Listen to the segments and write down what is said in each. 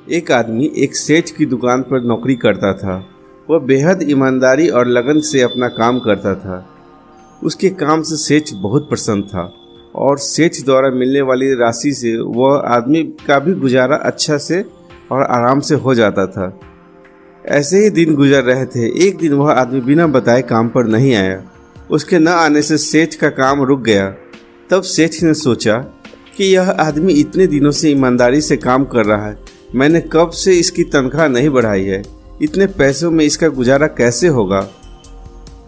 एक आदमी एक सेठ की दुकान पर नौकरी करता था। वह बेहद ईमानदारी और लगन से अपना काम करता था। उसके काम से सेठ बहुत प्रसन्न था और सेठ द्वारा मिलने वाली राशि से वह आदमी का भी गुजारा अच्छा से और आराम से हो जाता था। ऐसे ही दिन गुजर रहे थे। एक दिन वह आदमी बिना बताए काम पर नहीं आया। उसके न आने से सेठ का काम रुक गया। तब सेठ ने सोचा कि यह आदमी इतने दिनों से ईमानदारी से काम कर रहा है, मैंने कब से इसकी तनख्वाह नहीं बढ़ाई है, इतने पैसों में इसका गुजारा कैसे होगा।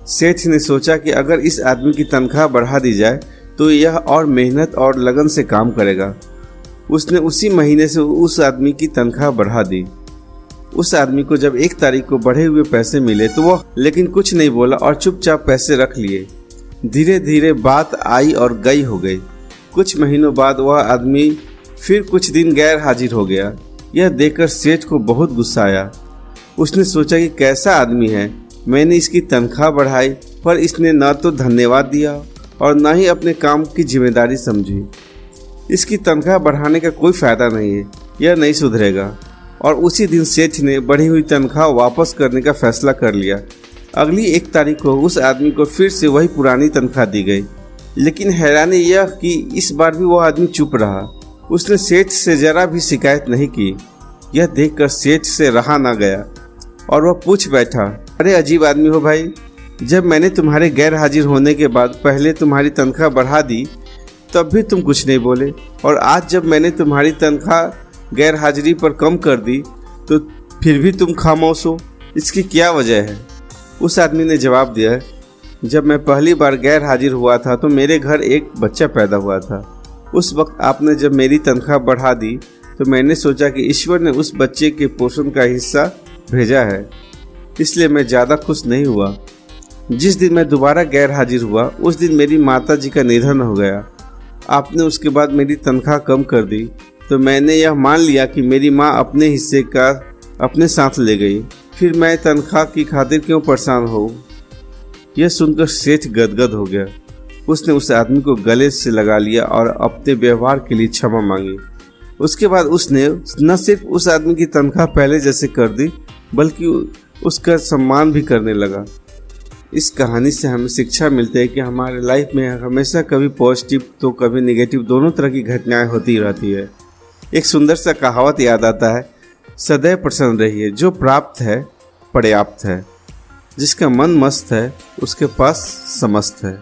सेठ ने सोचा कि अगर इस आदमी की तनख्वाह बढ़ा दी जाए तो यह और मेहनत और लगन से काम करेगा। उसने उसी महीने से उस आदमी की तनख्वाह बढ़ा दी। उस आदमी को जब 1 तारीख को बढ़े हुए पैसे मिले तो वह लेकिन कुछ नहीं बोला और चुपचाप पैसे रख लिए। धीरे धीरे बात आई और गई हो गई। कुछ महीनों बाद वह आदमी फिर कुछ दिन गैर हाजिर हो गया। यह देखकर सेठ को बहुत गुस्सा आया। उसने सोचा कि कैसा आदमी है, मैंने इसकी तनख्वाह बढ़ाई पर इसने न तो धन्यवाद दिया और न ही अपने काम की जिम्मेदारी समझी। इसकी तनख्वाह बढ़ाने का कोई फ़ायदा नहीं है, यह नहीं सुधरेगा। और उसी दिन सेठ ने बढ़ी हुई तनख्वाह वापस करने का फैसला कर लिया। अगली 1 तारीख को उस आदमी को फिर से वही पुरानी तनख्वाह दी गई। लेकिन हैरानी यह कि इस बार भी वह आदमी चुप रहा। उसने सेठ से जरा भी शिकायत नहीं की। यह देखकर सेठ से रहा ना गया और वह पूछ बैठा, अरे अजीब आदमी हो भाई, जब मैंने तुम्हारे गैर हाजिर होने के बाद पहले तुम्हारी तनख्वाह बढ़ा दी तब भी तुम कुछ नहीं बोले, और आज जब मैंने तुम्हारी तनख्वाह गैर हाजिरी पर कम कर दी तो फिर भी तुम खामोश हो, इसकी क्या वजह है। उस आदमी ने जवाब दिया, जब मैं पहली बार गैर हाजिर हुआ था तो मेरे घर एक बच्चा पैदा हुआ था। उस वक्त आपने जब मेरी तनख्वाह बढ़ा दी तो मैंने सोचा कि ईश्वर ने उस बच्चे के पोषण का हिस्सा भेजा है, इसलिए मैं ज़्यादा खुश नहीं हुआ। जिस दिन मैं दोबारा गैर हाजिर हुआ उस दिन मेरी माता जी का निधन हो गया। आपने उसके बाद मेरी तनख्वाह कम कर दी तो मैंने यह मान लिया कि मेरी माँ अपने हिस्से का अपने साथ ले गई, फिर मैं तनख्वाह की खातिर क्यों परेशान हूँ। यह सुनकर सेठ गदगद हो गया। उसने उस आदमी को गले से लगा लिया और अपने व्यवहार के लिए क्षमा मांगी। उसके बाद उसने न सिर्फ उस आदमी की तनख्वाह पहले जैसे कर दी बल्कि उसका सम्मान भी करने लगा। इस कहानी से हमें शिक्षा मिलती है कि हमारे लाइफ में हमेशा कभी पॉजिटिव तो कभी नेगेटिव दोनों तरह की घटनाएं होती रहती है। एक सुंदर सा कहावत याद आता है, सदैव प्रसन्न रहिए, जो प्राप्त है पर्याप्त है, जिसका मन मस्त है उसके पास समस्त है।